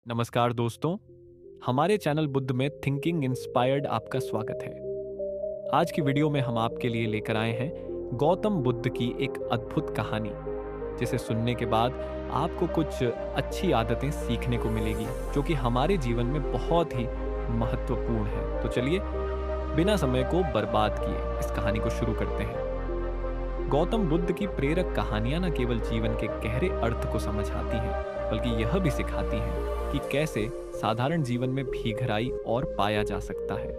नमस्कार दोस्तों, हमारे चैनल बुद्ध में थिंकिंग इंस्पायर्ड आपका स्वागत है। आज की वीडियो में हम आपके लिए लेकर आए हैं गौतम बुद्ध की एक अद्भुत कहानी, जिसे सुनने के बाद आपको कुछ अच्छी आदतें सीखने को मिलेगी जो कि हमारे जीवन में बहुत ही महत्वपूर्ण है। तो चलिए बिना समय को बर्बाद किए इस कहानी को शुरू करते हैं। गौतम बुद्ध की प्रेरक कहानियां न केवल जीवन के गहरे अर्थ को समझाती हैं, बल्कि यह भी सिखाती हैं कि कैसे साधारण जीवन में भी गहराई और पाया जा सकता है।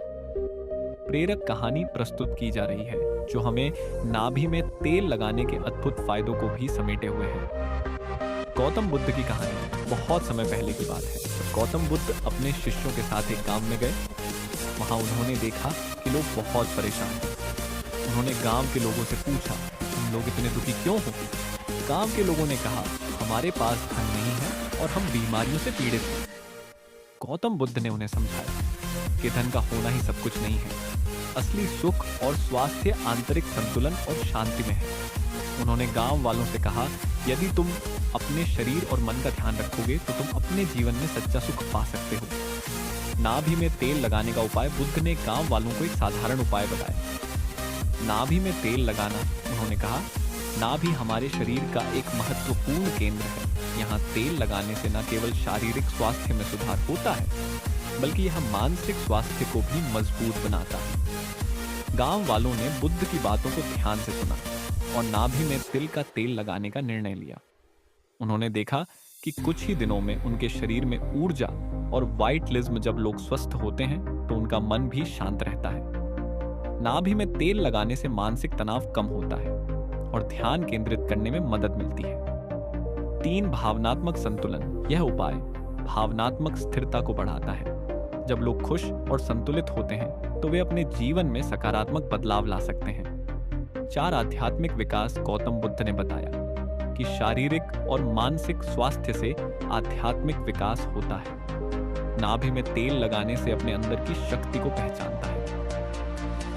प्रेरक कहानी प्रस्तुत की जा रही है जो हमें नाभि में तेल लगाने के अद्भुत फायदों को भी समेटे हुए है। गौतम बुद्ध की कहानी बहुत समय पहले की बात है, जब गौतम बुद्ध अपने शिष्यों के साथ एक गांव में गए। वहां उन्होंने देखा कि लोग बहुत परेशान हैं। उन्होंने गांव के लोगों से पूछा, तुम लोग इतने दुखी क्यों हो? गांव के लोगों ने कहा, हमारे पास धन नहीं है और हम बीमारियों से पीड़ित हैं। गौतम बुद्ध ने उन्हें समझाया कि धन का होना ही सब कुछ नहीं है। असली सुख और स्वास्थ्य आंतरिक संतुलन और शांति में है। उन्होंने गांव वालों से कहा, यदि तुम अपने शरीर और मन का ध्यान रखोगे तो तुम अपने जीवन में सच्चा सुख पा सकते हो। नाभि में तेल लगाने का उपाय बुद्ध ने गांव वालों को एक साधारण उपाय बताया। नाभि में तेल लगाना, उन्होंने कहा, नाभि हमारे शरीर का एक महत्वपूर्ण केंद्र है। यहाँ तेल लगाने से न केवल शारीरिक स्वास्थ्य में सुधार होता है, बल्कि यह मानसिक स्वास्थ्य को भी मजबूत बनाता है। गांव वालों ने बुद्ध की बातों को ध्यान से सुना और नाभि में तिल का तेल लगाने का निर्णय लिया। उन्होंने देखा कि कुछ ही दिनों में उनके शरीर में ऊर्जा और वाइटलिज्म, जब लोग स्वस्थ होते हैं तो उनका मन भी शांत रहता है। नाभि में तेल लगाने से मानसिक तनाव कम होता है और ध्यान केंद्रित करने में मदद मिलती है। 3 भावनात्मक संतुलन, यह उपाय भावनात्मक स्थिरता को बढ़ाता है। जब लोग खुश और संतुलित होते हैं तो वे अपने जीवन में सकारात्मक बदलाव ला सकते हैं। 4 आध्यात्मिक विकास गौतम बुद्ध ने बताया कि शारीरिक और मानसिक स्वास्थ्य से आध्यात्मिक विकास होता है। नाभि में तेल लगाने से अपने अंदर की शक्ति को पहचानता है।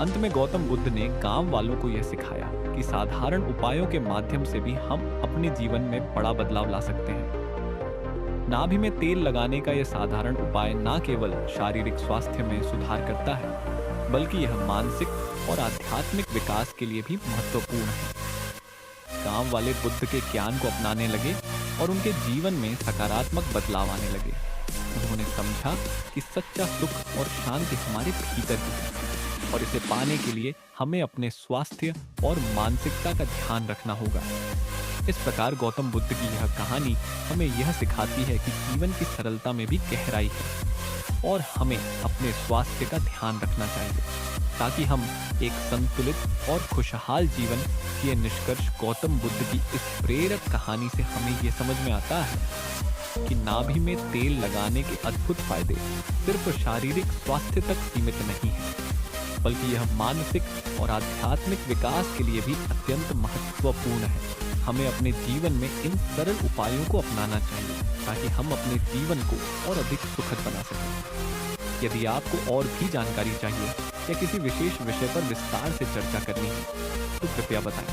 अंत में गौतम बुद्ध ने गांव वालों को यह सिखाया कि साधारण उपायों के माध्यम से भी हम अपने जीवन में बड़ा बदलाव ला सकते हैं। नाभि में तेल लगाने का यह साधारण उपाय न केवल शारीरिक स्वास्थ्य में सुधार करता है, बल्कि यह मानसिक और आध्यात्मिक विकास के लिए भी महत्वपूर्ण है। गांव वाले बुद्ध के ज्ञान को अपनाने लगे और उनके जीवन में सकारात्मक बदलाव आने लगे। उन्होंने समझा कि सच्चा सुख और शांति हमारे भीतर ही है और इसे पाने के लिए हमें अपने स्वास्थ्य और मानसिकता का ध्यान रखना होगा। इस प्रकार गौतम बुद्ध की यह कहानी हमें यह सिखाती है कि जीवन की सरलता में भी गहराई है और हमें अपने स्वास्थ्य का ध्यान रखना चाहिए ताकि हम एक संतुलित और खुशहाल जीवन। ये निष्कर्ष गौतम बुद्ध की इस प्रेरक कहानी से हमें ये समझ में आता है कि नाभि में तेल लगाने के अद्भुत फायदे सिर्फ शारीरिक स्वास्थ्य तक सीमित नहीं है, बल्कि यह मानसिक और आध्यात्मिक विकास के लिए भी अत्यंत महत्वपूर्ण है। हमें अपने जीवन में इन सरल उपायों को अपनाना चाहिए ताकि हम अपने जीवन को और अधिक सुखद बना सकें। यदि आपको और भी जानकारी चाहिए या किसी विशेष विषय पर विस्तार से चर्चा करनी है तो कृपया बताएं।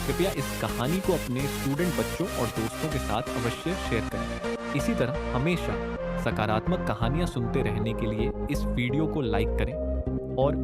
कृपया इस कहानी को अपने स्टूडेंट बच्चों और दोस्तों के साथ अवश्य शेयर करें। इसी तरह हमेशा सकारात्मक कहानियां सुनते रहने के लिए इस वीडियो को लाइक करें और